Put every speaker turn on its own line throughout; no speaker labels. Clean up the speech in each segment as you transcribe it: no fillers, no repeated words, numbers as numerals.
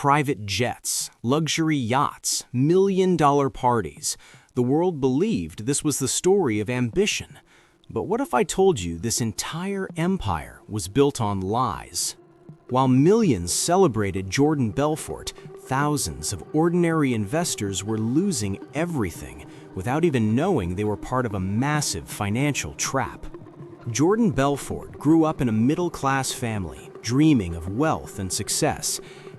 Private jets, luxury yachts, million-dollar parties. The world believed this was the story of ambition. But what if I told you this entire empire was built on lies? While millions celebrated Jordan Belfort, thousands of ordinary investors were losing everything without even knowing they were part of a massive financial trap. Jordan Belfort grew up in a middle-class family, dreaming of wealth and success.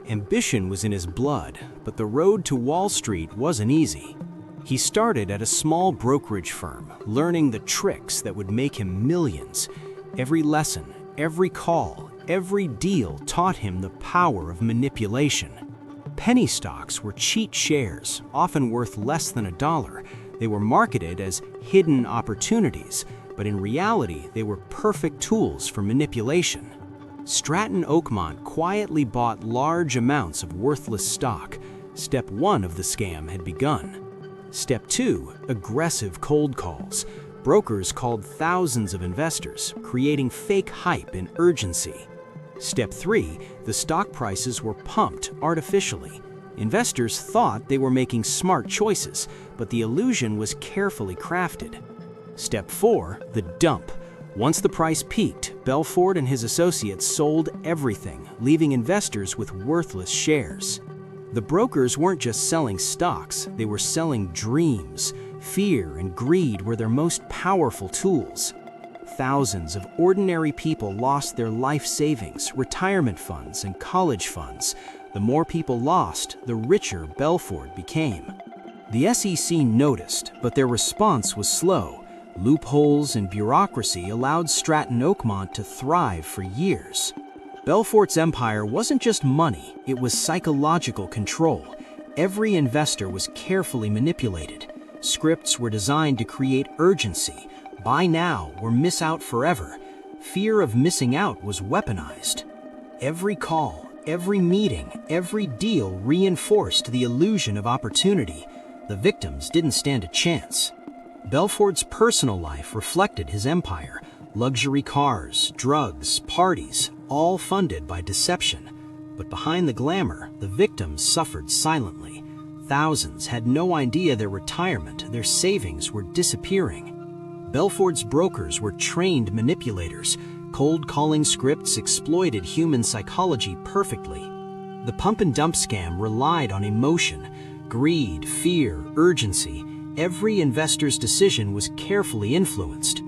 Ambition was in his blood, but the road to Wall Street wasn't easy. He started at a small brokerage firm, learning the tricks that would make him millions. Every lesson, every call, every deal taught him the power of manipulation. Penny stocks were cheat shares, often worth less than $1. They were marketed as hidden opportunities, but in reality, they were perfect tools for manipulation. Stratton Oakmont quietly bought large amounts of worthless stock. Step 1 of the scam had begun. Step 2, aggressive cold calls. Brokers called thousands of investors, creating fake hype and urgency. Step 3, the stock prices were pumped artificially. Investors thought they were making smart choices, but the illusion was carefully crafted. Step 4, the dump. Once the price peaked, Belfort and his associates sold everything, leaving investors with worthless shares. The brokers weren't just selling stocks, they were selling dreams. Fear and greed were their most powerful tools. Thousands of ordinary people lost their life savings, retirement funds, and college funds. The more people lost, the richer Belfort became. The SEC noticed, but their response was slow. Loopholes and bureaucracy allowed Stratton Oakmont to thrive for years. Belfort's empire wasn't just money, it was psychological control. Every investor was carefully manipulated. Scripts were designed to create urgency. Buy now or miss out forever. Fear of missing out was weaponized. Every call, every meeting, every deal reinforced the illusion of opportunity. The victims didn't stand a chance. Belfort's personal life reflected his empire. Luxury cars, drugs, parties, all funded by deception. But behind the glamour, the victims suffered silently. Thousands had no idea their retirement, their savings were disappearing. Belfort's brokers were trained manipulators. Cold calling scripts exploited human psychology perfectly. The pump and dump scam relied on emotion, greed, fear, urgency. Every investor's decision was carefully influenced.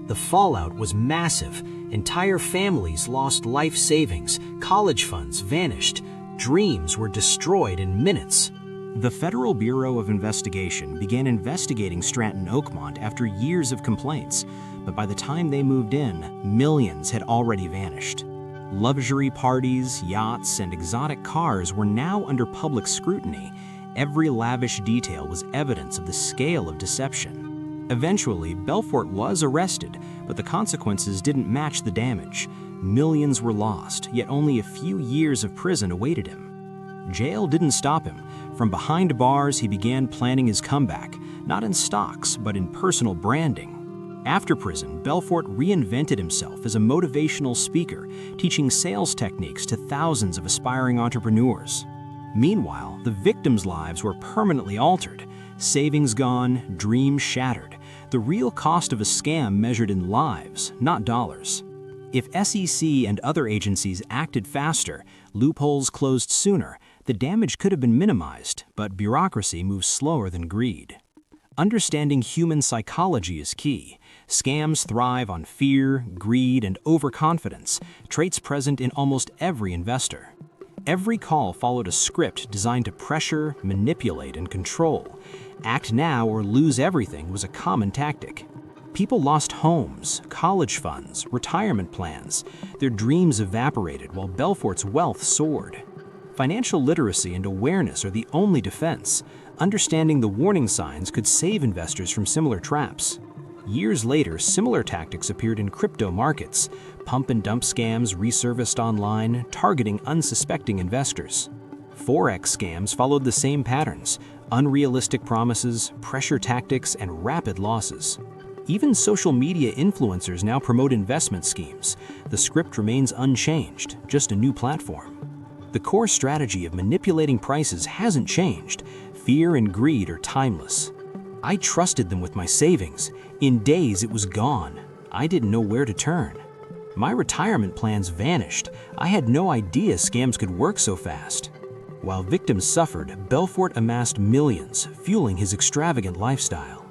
The fallout was massive. Entire families lost life savings, college funds vanished, dreams were destroyed in minutes. The Federal Bureau of Investigation began investigating Stratton Oakmont after years of complaints, but by the time they moved in, millions had already vanished. Luxury parties, yachts, and exotic cars were now under public scrutiny. Every lavish detail was evidence of the scale of deception. Eventually, Belfort was arrested, but the consequences didn't match the damage. Millions were lost, yet only a few years of prison awaited him. Jail didn't stop him. From behind bars, he began planning his comeback, not in stocks, but in personal branding. After prison, Belfort reinvented himself as a motivational speaker, teaching sales techniques to thousands of aspiring entrepreneurs. Meanwhile, the victims' lives were permanently altered. Savings gone, dreams shattered. The real cost of a scam measured in lives, not dollars. If SEC and other agencies acted faster, loopholes closed sooner, the damage could have been minimized, but bureaucracy moves slower than greed. Understanding human psychology is key. Scams thrive on fear, greed, and overconfidence, traits present in almost every investor. Every call followed a script designed to pressure, manipulate, and control. Act now or lose everything was a common tactic. People lost homes, college funds, retirement plans. Their dreams evaporated while Belfort's wealth soared. Financial literacy and awareness are the only defense. Understanding the warning signs could save investors from similar traps. Years later, similar tactics appeared in crypto markets. Pump and dump scams resurfaced online, targeting unsuspecting investors. Forex scams followed the same patterns: unrealistic promises, pressure tactics, and rapid losses. Even social media influencers now promote investment schemes. The script remains unchanged, just a new platform. The core strategy of manipulating prices hasn't changed. Fear and greed are timeless. I trusted them with my savings. In days, it was gone. I didn't know where to turn. My retirement plans vanished. I had no idea scams could work so fast. While victims suffered, Belfort amassed millions, fueling his extravagant lifestyle.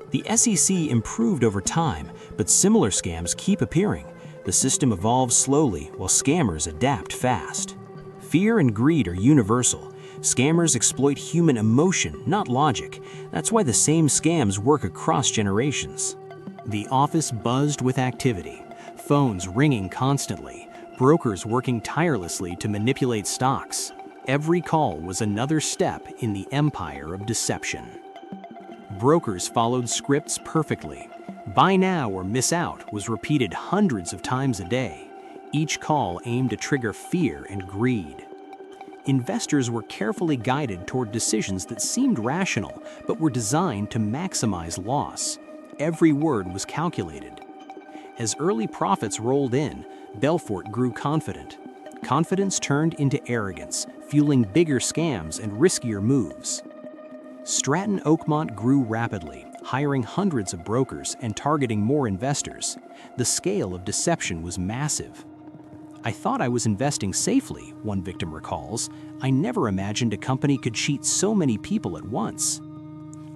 The SEC improved over time, but similar scams keep appearing. The system evolves slowly while scammers adapt fast. Fear and greed are universal. Scammers exploit human emotion, not logic. That's why the same scams work across generations. The office buzzed with activity. Phones ringing constantly, brokers working tirelessly to manipulate stocks. Every call was another step in the empire of deception. Brokers followed scripts perfectly. Buy now or miss out was repeated hundreds of times a day. Each call aimed to trigger fear and greed. Investors were carefully guided toward decisions that seemed rational but were designed to maximize loss. Every word was calculated. As early profits rolled in, Belfort grew confident. Confidence turned into arrogance, fueling bigger scams and riskier moves. Stratton Oakmont grew rapidly, hiring hundreds of brokers and targeting more investors. The scale of deception was massive. "I thought I was investing safely," one victim recalls. "I never imagined a company could cheat so many people at once."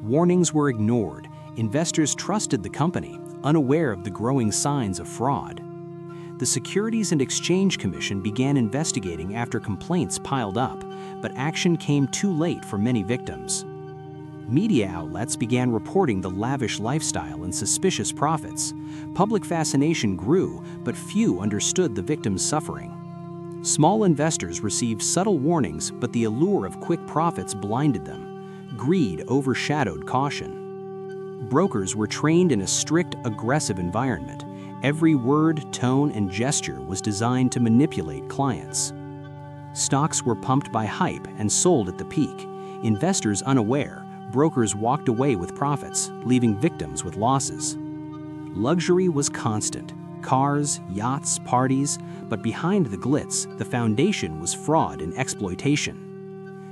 Warnings were ignored. Investors trusted the company, unaware of the growing signs of fraud. The Securities and Exchange Commission began investigating after complaints piled up, but action came too late for many victims. Media outlets began reporting the lavish lifestyle and suspicious profits. Public fascination grew, but few understood the victims' suffering. Small investors received subtle warnings, but the allure of quick profits blinded them. Greed overshadowed caution. Brokers were trained in a strict, aggressive environment. Every word, tone, and gesture was designed to manipulate clients. Stocks were pumped by hype and sold at the peak. Investors unaware, brokers walked away with profits, leaving victims with losses. Luxury was constant. Cars, yachts, parties, but behind the glitz, the foundation was fraud and exploitation.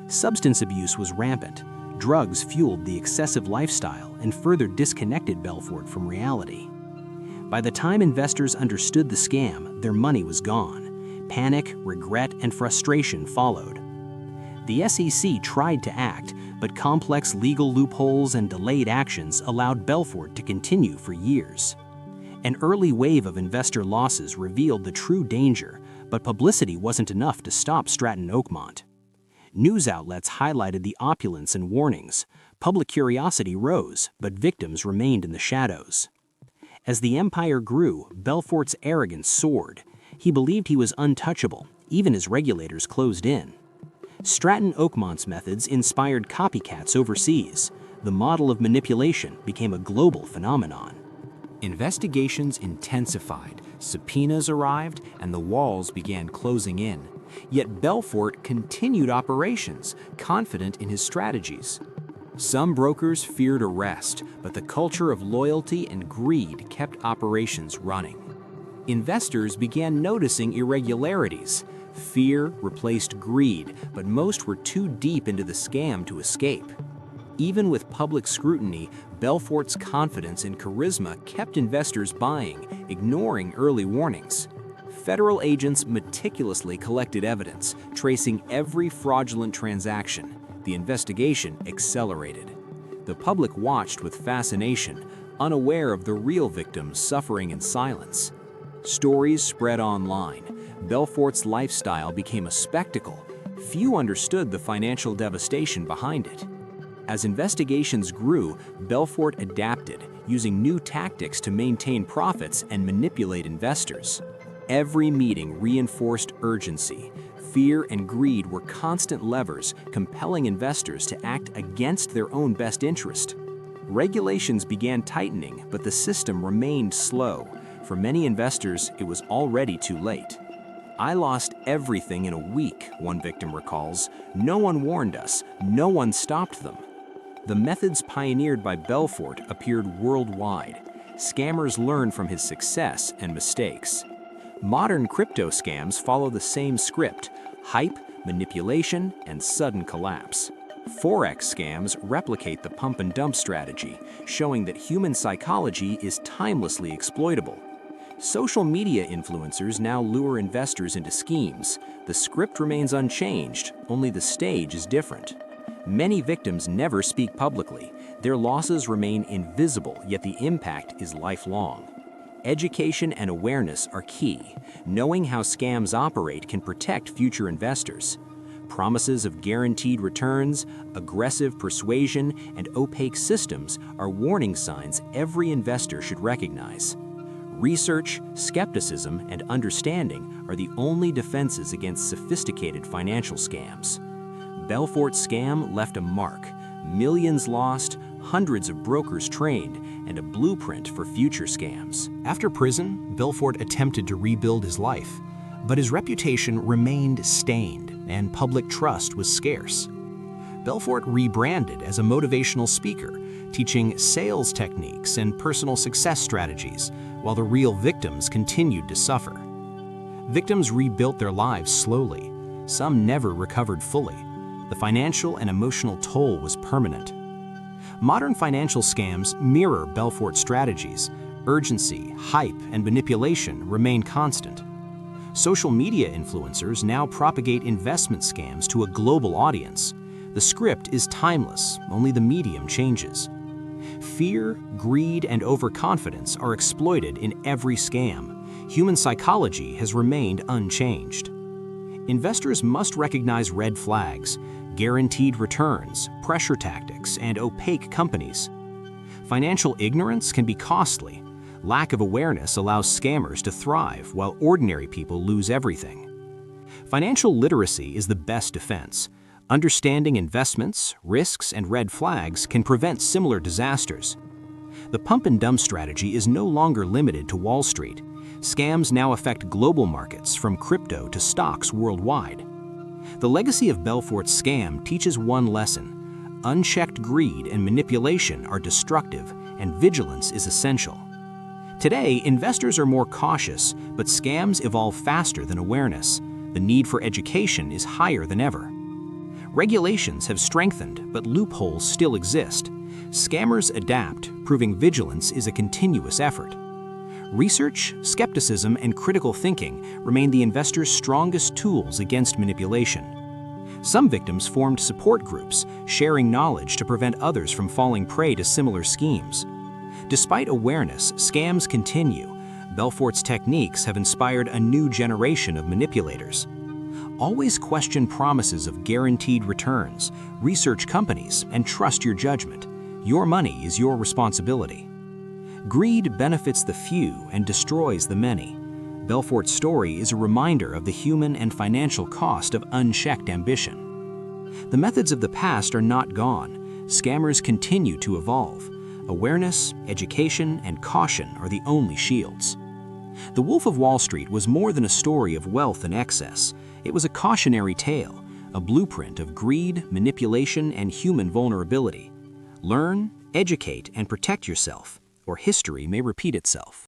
Substance abuse was rampant. Drugs fueled the excessive lifestyle and further disconnected Belfort from reality. By the time investors understood the scam, their money was gone. Panic, regret, and frustration followed. The SEC tried to act, but complex legal loopholes and delayed actions allowed Belfort to continue for years. An early wave of investor losses revealed the true danger, but publicity wasn't enough to stop Stratton Oakmont. News outlets highlighted the opulence and warnings. Public curiosity rose, but victims remained in the shadows. As the empire grew, Belfort's arrogance soared. He believed he was untouchable, even as regulators closed in. Stratton Oakmont's methods inspired copycats overseas. The model of manipulation became a global phenomenon. Investigations intensified, subpoenas arrived, and the walls began closing in. Yet Belfort continued operations, confident in his strategies. Some brokers feared arrest, but the culture of loyalty and greed kept operations running. Investors began noticing irregularities. Fear replaced greed, but most were too deep into the scam to escape. Even with public scrutiny, Belfort's confidence and charisma kept investors buying, ignoring early warnings. Federal agents meticulously collected evidence, tracing every fraudulent transaction. The investigation accelerated. The public watched with fascination, unaware of the real victims suffering in silence. Stories spread online. Belfort's lifestyle became a spectacle. Few understood the financial devastation behind it. As investigations grew, Belfort adapted, using new tactics to maintain profits and manipulate investors. Every meeting reinforced urgency. Fear and greed were constant levers, compelling investors to act against their own best interest. Regulations began tightening, but the system remained slow. For many investors, it was already too late. "I lost everything in a week," one victim recalls. "No one warned us. No one stopped them." The methods pioneered by Belfort appeared worldwide. Scammers learned from his success and mistakes. Modern crypto scams follow the same script: hype,
manipulation, and sudden collapse. Forex scams replicate the pump and dump strategy, showing that human psychology is timelessly exploitable. Social media influencers now lure investors into schemes. The script remains unchanged, only the stage is different. Many victims never speak publicly. Their losses remain invisible, yet the impact is lifelong. Education and awareness are key. Knowing how scams operate can protect future investors. Promises of guaranteed returns, aggressive persuasion, and opaque systems are warning signs every investor should recognize. Research, skepticism, and understanding are the only defenses against sophisticated financial scams. Belfort's scam left a mark, millions lost, hundreds of brokers trained, and a blueprint for future scams.
After prison, Belfort attempted to rebuild his life, but his reputation remained stained and public trust was scarce. Belfort rebranded as a motivational speaker, teaching sales techniques and personal success strategies, while the real victims continued to suffer. Victims rebuilt their lives slowly. Some never recovered fully. The financial and emotional toll was permanent. Modern financial scams mirror Belfort's strategies. Urgency, hype, and manipulation remain constant. Social media influencers now propagate investment scams to a global audience. The script is timeless, only the medium changes. Fear, greed, and overconfidence are exploited in every scam. Human psychology has remained unchanged. Investors must recognize red flags, guaranteed returns, pressure tactics, and opaque companies. Financial ignorance can be costly. Lack of awareness allows scammers to thrive while ordinary people lose everything. Financial literacy is the best defense. Understanding investments, risks, and red flags can prevent similar disasters. The pump and dump strategy is no longer limited to Wall Street. Scams now affect global markets, from crypto to stocks worldwide. The legacy of Belfort's scam teaches one lesson: unchecked greed and manipulation are destructive, and vigilance is essential. Today, investors are more cautious, but scams evolve faster than awareness. The need for education is higher than ever. Regulations have strengthened, but loopholes still exist. Scammers adapt, proving vigilance is a continuous effort. Research, skepticism, and critical thinking remain the investor's strongest tools against manipulation. Some victims formed support groups, sharing knowledge to prevent others from falling prey to similar schemes. Despite awareness, scams continue. Belfort's techniques have inspired a new generation of manipulators. Always question promises of guaranteed returns, research companies, and trust your judgment. Your money is your responsibility. Greed benefits the few and destroys the many. Belfort's story is a reminder of the human and financial cost of unchecked ambition. The methods of the past are not gone. Scammers continue to evolve. Awareness, education, and caution are the only shields. The Wolf of Wall Street was more than a story of wealth and excess. It was a cautionary tale, a blueprint of greed, manipulation, and human vulnerability. Learn, educate, and protect yourself, or history may repeat itself.